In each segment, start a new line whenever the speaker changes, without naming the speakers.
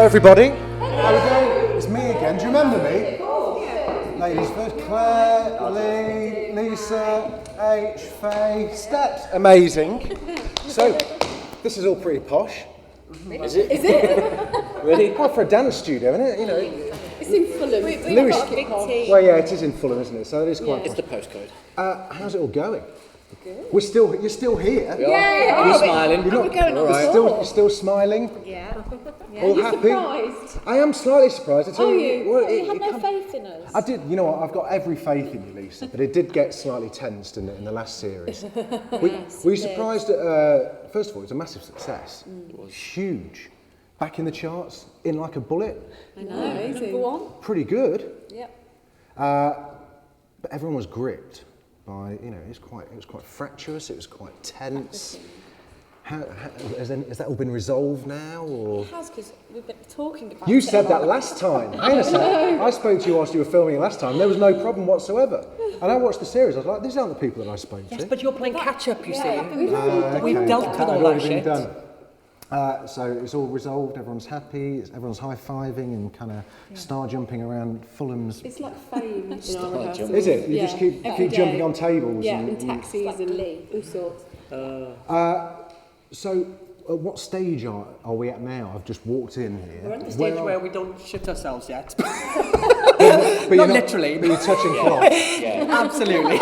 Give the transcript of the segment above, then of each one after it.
everybody. How are we doing? It's me again. Do you remember me? Ladies first. Claire, Lee, Lisa, H, Faye, Steps. Amazing. So, this is all pretty posh.
Is it?
Is it?
Really?
Well, for a dance studio, isn't it? You know.
It's in Fulham.
Lewis. Well, yeah, it is in Fulham, isn't it? So it is quite.
It's the postcode.
How's it all going? Good. You're still here.
Yeah.
You're smiling.
You're not, you're still smiling.
Yeah.
All
You're
happy.
surprised.
I am slightly surprised. I tell
You
well,
had no faith in us.
I did. You know what? I've got every faith in you, Lisa. But it did get slightly tensed in the last series. Were you surprised at? First of all, it was a massive success. It was huge. Back in the charts, in like a bullet.
I know. Amazing. Go on.
Pretty good.
Yep.
But everyone was gripped by, it was quite fractious. It was quite tense. Has that all been resolved now, or?
It has, because we've been talking about it.
You said that last time. Hang on a sec. I spoke to you whilst you were filming it last time. There was no problem whatsoever. And I watched the series. I was like, these aren't the people that I spoke to.
Yes, but you're playing catch-up, you see.
Okay.
We've dealt with all that shit.
Done. So it's all resolved, everyone's happy, everyone's high-fiving and kind of star jumping around Fulham's.
It's like fame in our rehearsals.
Is it? You just keep jumping on tables?
Yeah, and taxis and all sorts.
So at what stage are we at now? I've just walked in here.
We're at the stage where we don't shit ourselves yet.
But
not literally.
But you're touching cloth.
Yeah.
Absolutely.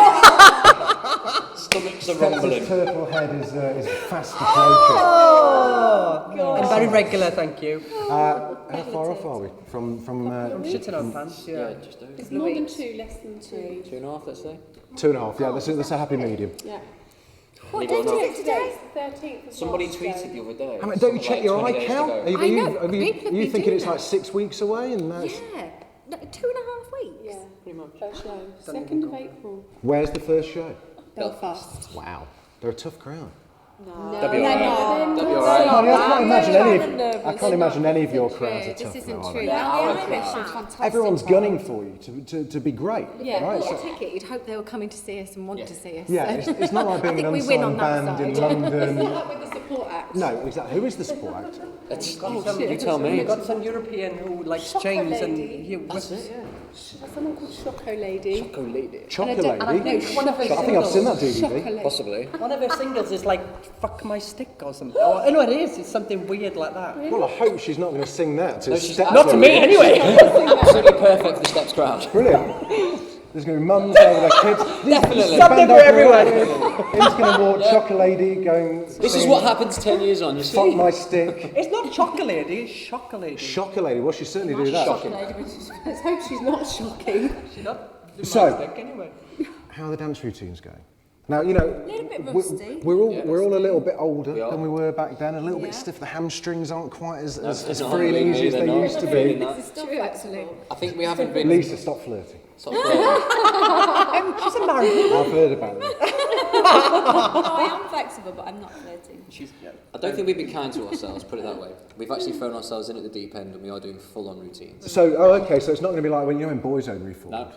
Stomachs are rumbling.
His purple head is fast approaching.
Oh, God. And very regular, thank you.
How far off are we from
Shitting our pants, yeah.
Just over.
It's more than two, less than two.
2.5, let's say.
2.5? Yeah, that's a happy medium.
Yeah.
What day is it
today? 13th of
Somebody
March,
tweeted the other day.
I mean, don't you check your eye count? Are
I know,
you
people
thinking
do
it's like
that.
6 weeks away? And that's...
Yeah. No, 2.5 weeks. Yeah,
Pretty much.
first show. 2nd of April.
Where's the first show?
Belfast.
Wow, they're a tough crowd.
No.
That'd be alright. That'd be
I
alright.
can't imagine any of your crowds are tough.
This isn't
though, are
true.
they?
The Irish are fantastic.
Everyone's gunning for you to be great.
Yeah,
right?
bought
So-
a ticket. You'd hope they were coming to see us and want to see us.
yeah,
so.
it's not like being an
I think we win
unsigned
on that
band in
side.
London.
Like with the support act.
No, exactly. Who is the support act?
You tell me.
We've got some European who likes
Choco
chains and
lady.
he
That's it, yeah.
There's someone called Choco Lady.
Choco lady.
Chocolate
And I
Lady?
know one of her
I think I've seen that
Choco
DVD.
Lady.
Possibly.
One of her singles is like, fuck my stick or something. Oh, no, it is. It's something weird like that.
Well, I hope she's not going to sing that to
she's
Steps.
Not to me, anyway.
Absolutely perfect for the Steps crowd.
Brilliant. There's going to be mums there with their kids.
Definitely.
Something for everyone.
He's going to walk Chocolate Lady going...
This is what happens 10 years on, you see.
Fuck my stick.
It's not chocolate, it's chocolate.
Chocolate Lady, well, she certainly do that.
Shocking.
Let's hope she's not shocking.
She's not doing
So-
my stick anyway.
How are the dance routines going? Now,
little bit rusty.
we're all a little bit older
We are.
than we were back then, a little bit stiff. The hamstrings aren't quite as
It's not
free and
really,
easy as
they're
they
not.
used to
Really
be.
not.
It's true, actually.
I think we haven't been...
Lisa, stop flirting.
Stop flirting.
She's a married.
I've heard about it.
No, I am flexible, but I'm not flirting.
I don't think we've been kind to ourselves, put it that way. We've actually thrown ourselves in at the deep end and we are doing full-on routines.
So, okay, so it's not going to be like when you're in Boyzone Reform.
No.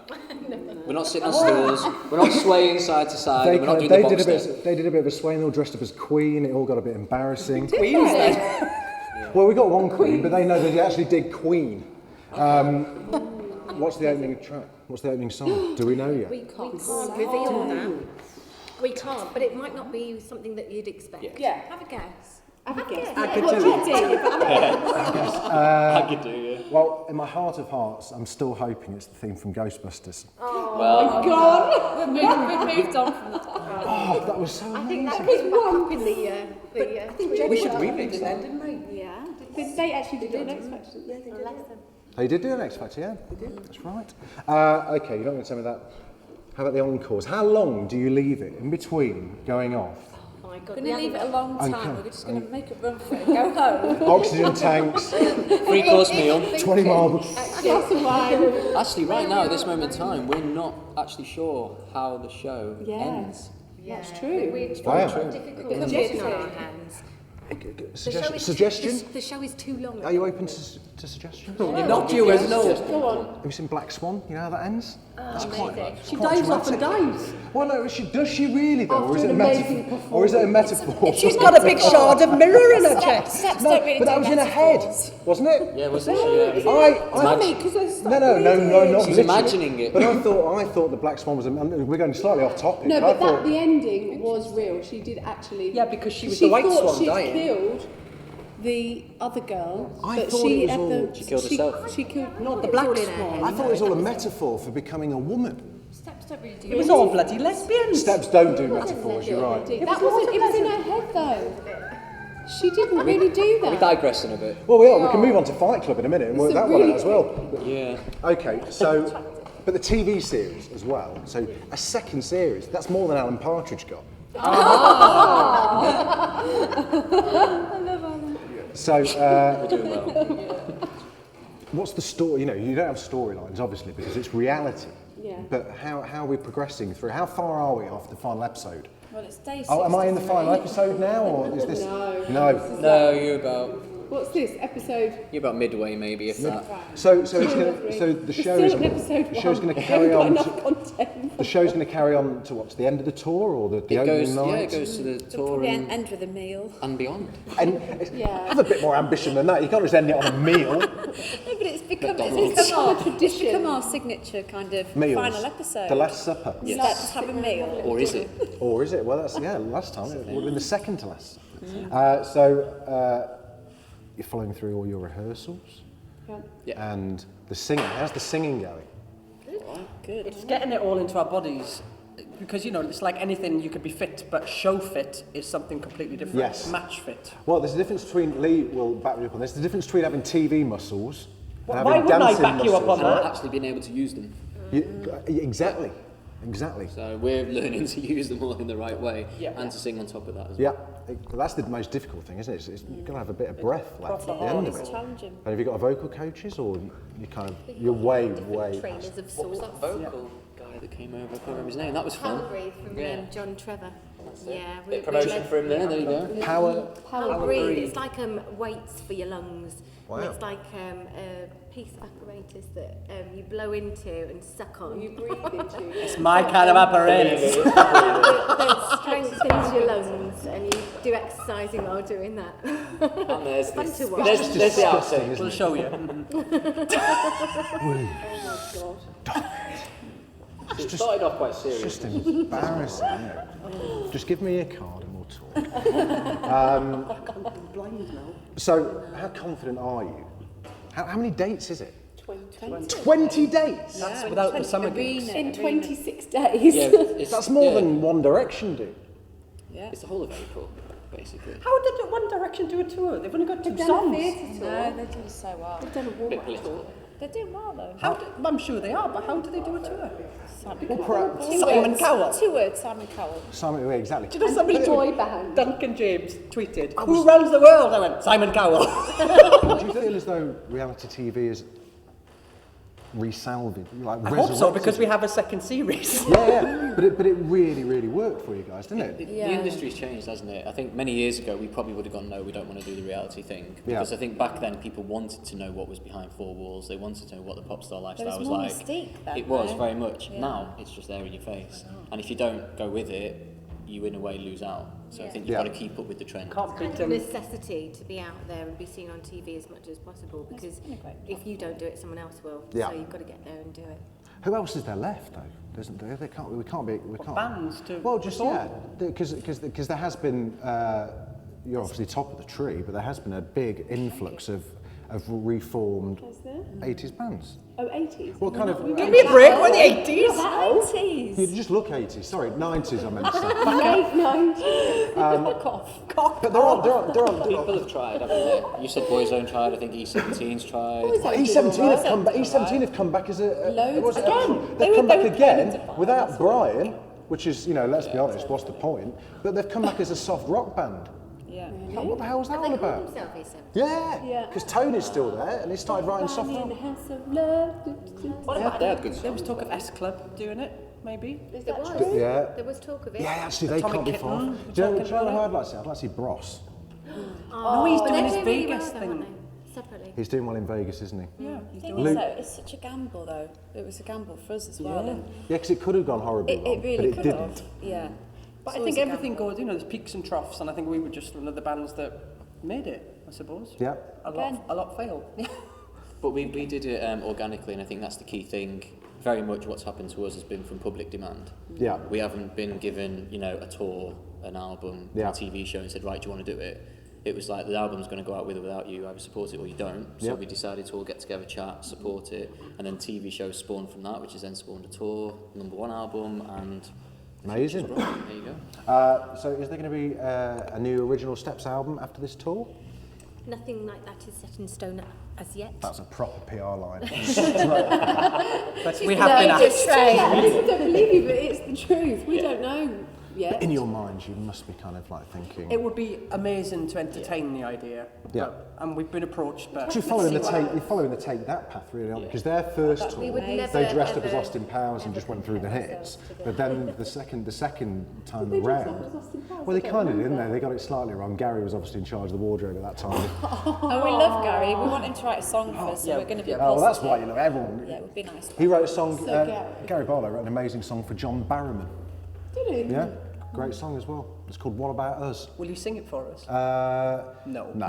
We're not sitting on stools, we're not swaying side to side, we're not doing the box step.
They did a bit of a sway and they all dressed up as Queen. It all got a bit embarrassing.
Queens then.
Well, we got one Queen, but they know that they actually did Queen. What's the opening track? What's the opening song? Do we know yet?
We can't reveal that. We can't, but it might not be something that you'd expect.
Yeah.
Have a guess.
Have a guess.
I could do it.
I could do, yeah.
Well, in my heart of hearts, I'm still hoping it's the theme from Ghostbusters.
Well,
God!
We've moved on from that.
Oh, that was so amazing.
That was one in the
We should remix it then, didn't we?
Yeah. Did they actually do an X Factor? Yeah, they did.
They did do an X Factor, yeah? They did. That's right. Okay, you're not going to tell me that. How about the encores? How long do you leave it in between going off?
Oh my God.
We're going to leave it a long time.
Okay.
We're just going to make a run for it and go home.
Oxygen tanks,
3-course meal.
20 marbles.
Glass of wine.
Actually, right now, at this moment in time, we're not actually sure how the show ends.
Yeah, it's true.
Wow.
Difficult
Could be
decision
a
on our
thing.
hands.
Suggestion?
The show is too long.
Are you open to suggestions?
Not you as no.
Go on.
Have you seen Black Swan? You know how that ends? That's quite.
She dives off and
dramatic.
dives.
Well, no, does she really though, or is it a
amazing
metaphor? Or is it a metaphor?
She's got a big shard of mirror in her chest.
Steps
No,
don't really
but that
do
was in her head,
metaphors.
wasn't it?
Yeah, wasn't she?
Funny, because there's
No, not
She's
literally.
imagining it.
But I thought the Black Swan was. We're going slightly off topic.
No,
I
but
thought,
the ending was real. She did actually.
Yeah, because she was the white
thought
swan
she'd
dying.
killed the other girl,
I
but
thought
she
it was
had
all-
the.
She killed herself.
She killed.
Not the black
all in her
swan.
I thought it was all a metaphor for becoming a woman.
Steps don't really do
It was all bloody lesbians.
Steps don't do metaphors. You're right.
That wasn't. It was in her head though. She didn't really do
We're
that.
digressing a bit.
Well, we are. We can move on to Fight Club in a minute and work
It's a
that one
really
out as well.
Yeah.
Okay, so, but the TV series as well. So a second series. That's more than Alan Partridge got. So,
We're doing well.
what's the story? You know, you don't have storylines, obviously, because it's reality.
Yeah.
But how are we progressing through? How far are we off the final episode?
Well, it's day 63.
Oh, am I in the final episode now, or is this?
No.
No.
No, you're about
What's this episode?
midway maybe, if that.
So it's
Two or
gonna,
three.
so the
It's
show
still
is
in episode
the show's
one.
going to
We
carry
haven't got
on.
enough content.
The show's going to carry on to what? To the end of the tour, or the
It
opening
goes,
night?
yeah, it goes to the
We'll
tour
probably
and
end with a meal.
beyond.
And have a bit more ambition than that. You can't just end it on a meal.
No, but it's become,
McDonald's.
it's become, our,
tradition.
it's become our signature kind of
Meals.
final episode.
The Last Supper.
Let's have a meal.
Or is it?
Or is it? Well, that's last time it would have been the second to last. You're following through all your rehearsals
Yeah.
and the singing. How's the singing going?
Good.
It's getting it all into our bodies. Because, you know, it's like anything, you could be fit, but show fit is something completely different.
Yes.
Match fit.
Well, there's a difference between Lee will back me up on this. There's a difference between having TV muscles and
Why
having
wouldn't I
dancing
back you up
muscles.
on
And
that?
actually being able to use them.
Exactly.
So we're learning to use them all in the right way and to sing on top of that as well.
Yeah, that's the most difficult thing, isn't it? You've got to have a bit of breath left at the end of
It's
it.
challenging.
And have you got a vocal coaches, or you're way
trainers of
What was
sorts.
that vocal guy that came over? I can't remember his name. That was fun.
Power from
Yeah.
John Trevor. Yeah,
Bit of promotion for him there you go.
Power.
Power breathe. It's like weights for your lungs.
Wow.
And it's like a piece of apparatus that you blow into and suck on.
You breathe into it.
It's my kind of apparatus.
that strengthens your lungs, and you do exercising while doing that.
And there's
Fun
this.
to watch.
There's the
Disgusting,
outtake.
isn't
We'll
it?
show you.
It started off quite serious.
Just embarrassing, isn't it? Just give me a card and we'll talk.
Blind now.
So, how confident are you? How many dates is it?
20.
20 dates?
That's without the summer gigs.
In 26 days.
Yeah, it's,
That's more
yeah,
than One Direction do.
Yeah.
It's the whole of April, basically.
How did One Direction do a tour? They've only got two
They've done a
songs.
theatre tour.
No, they're doing so well.
They've done a warm-up
Bit
tour.
political.
They're doing well though.
I'm sure they are, but how do they do a tour?
Simon
Well,
Cowell.
perhaps-
Simon Cowell.
2 words, Simon Cowell.
Simon, yeah, exactly.
Do you know somebody
Boy band.
Duncan James tweeted, "Who runs the world?" I went, Simon Cowell.
Do you feel as though reality TV is resalvaged? Like
I hope so,
resurrected?
because we have a second series.
Yeah. But it really worked for you guys, didn't it?
The industry's changed, hasn't it? I think many years ago we probably would have gone, no, we don't want to do the reality thing. Because I think back then people wanted to know what was behind four walls. They wanted to know what the pop star lifestyle was
more
like.
mystique then,
It was
though.
very much. Now it's just there in your face. And if you don't go with it, you in a way lose out. So I think you've
Yeah.
got to keep up with the trend.
Can't
Kind
beat
of
them.
necessity to be out there and be seen on TV as much as possible, because if you don't do it, someone else will.
Yeah.
So you've got to get there and do it.
Who else is there left though? Isn't there? We can't be.
Bands too.
Well, just because there has been. You're obviously top of the tree, but there has been a big influx of reformed
Is there?
80s bands.
Oh, 80s.
Well, kind of.
Give me a break, we're the 80s.
90s.
You just look 80s. Sorry, 90s. I meant to say.
Late 90s.
But there are.
People have tried, haven't they? You said Boyzone tried, I think E17's tried.
E17 have come back. E17 have come back as a.
Loads
again. They've come back again without Brian, which is, let's be honest, what's the point? But they've come back as a soft rock band.
Yeah.
What the hell was that
They
all
call
about?
themselves E7.
Yeah, because Tony's still there, and he started writing soft
In the
rock.
house of love.
They had good
There was
songs.
talk of S Club doing it, maybe.
There was.
Yeah.
There was talk of it.
Yeah, actually, they
Atomic
can't be
Kitten,
far.
we're
Do you know
talking
who
about
I'd like to see? I'd like to see Bros.
No, he's
But
doing
they're
his
really
Vegas
well, though,
thing.
aren't they? So separately.
He's doing well in Vegas, isn't he?
Yeah.
The thing
Luke-
is, though, it's such a gamble, though. It was a gamble for us as well. And
Yeah, because it could have gone horribly wrong,
it really
but it
could
didn't.
have. Yeah.
But
It's
I
always
think
a
everything
gamble.
goes, there's peaks and troughs, and I think we were just one of the bands that made it, I suppose.
Yeah.
A lot failed.
But we did it organically, and I think that's the key thing. Very much what's happened to us has been from public demand.
Yeah.
We haven't been given, a tour, an album,
Yeah.
a TV show, and said, right, do you want to do it? It was like the album's going to go out with or without you. Either support it or you don't. So
Yeah.
we decided to all get together, chat, support it, and then TV shows spawned from that, which has then spawned a tour, #1 album, and
Amazing.
there you go.
So is there going to be a new Original Steps album after this tour?
Nothing like that is set in stone as yet.
That's a proper PR line.
But we have been asked.
I don't believe you, but it's the truth. We don't know yet.
In your minds, you must be kind of like thinking.
It would be amazing to entertain the idea.
Yeah.
And we've been approached, but
You're following the take that path, really, aren't you? Because their first tour,
We would never,
they dressed up as
ever-
Austin Powers and just went through the hits. But then the second time
They dressed up
around,
as Austin Powers,
well, they
I don't
kind of did,
remember
didn't they? They got it slightly wrong. Gary was obviously in charge of the wardrobe at that time.
Oh, we love Gary. We want him to write a song for us, so we're going to be
Oh, well, that's
positive.
why you know everyone.
Yeah, it would be nice.
He wrote a song.
Gary.
Gary Barlow wrote an amazing song for John Barrowman.
Did he?
Yeah, great song as well. It's called "What About Us."
will you sing it for us?
No.
No.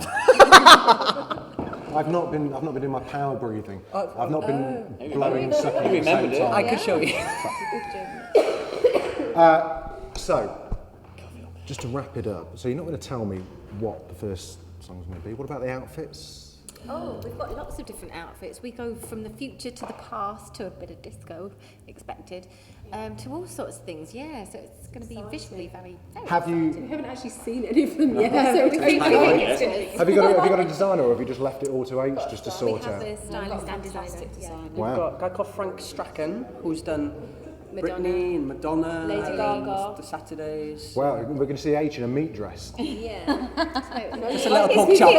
I've not been doing my power breathing. I've not been blowing and sucking at the same
remembered it.
I
time.
could show you.
So, just to wrap it up, so you're not going to tell me what the first song's going to be. What about the outfits?
Oh, we've got lots of different outfits. We go from the future to the past to a bit of disco, expected, to all sorts of things. Yeah, so it's going to be visually very.
Have
We
you
haven't actually seen any of them yet, so we don't
We
know.
think it's gonna be-
have you got a designer, or have you just left it all to H just to
We
sort
have
out?
the stylist and designer. Yeah.
We've
Wow.
got a guy called Frank Strachan, who's done
Madonna.
Britney and Madonna,
Lady
and
Gaga.
the Saturdays.
Well, we're going to see H in a meat dress.
Yeah.
Just a little pork chop.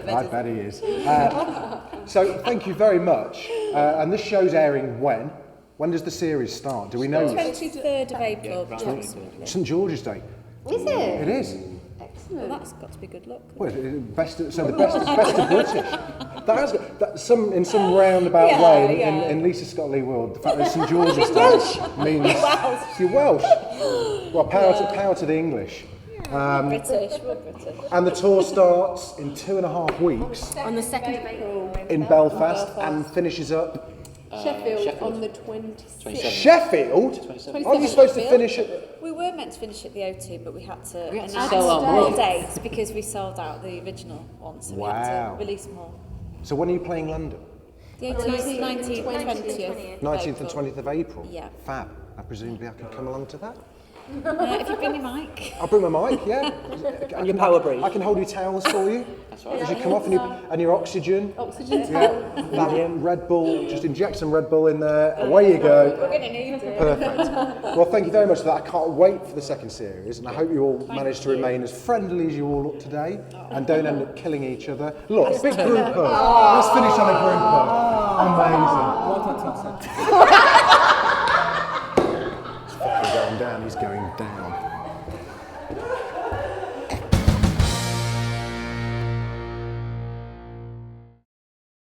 I bet he is. So thank you very much. And this show's airing when? When does the series start? Do we know yet?
23rd of April.
St George's Day.
Is it?
It is.
Well, that's got to be good luck.
Well, the best of British. In some roundabout way, in Lisa Scott Lee world, the fact that St George's Day means you're Welsh. Well, power to the English.
British, we're British.
And the tour starts in 2.5 weeks
On the 2nd of April.
in Belfast and finishes up
Sheffield on the 26th.
Sheffield. Aren't you supposed to finish it?
We were meant to finish at the O2, but we had to announce
sell out
more
more.
dates because we sold out the original one, so we had
Wow.
to release more.
So when are you playing London?
The 18th, 19th, 20th.
19th and 20th of April.
Yeah.
Fab. I presumably I can come along to that.
If you bring your mic.
I'll bring my mic, yeah.
And your power break.
I can hold your towels for you. That's right. As you come off and your oxygen.
Oxygen
Yeah.
Valium.
Red Bull, just inject some Red Bull in there. Away you go.
We're going to need it.
Perfect. Well, thank you very much for that. I can't wait for the second series, and I hope you all manage to remain as friendly as you all look today, and don't end up killing each other. Look, big group hug. Let's finish on a group hug. Amazing.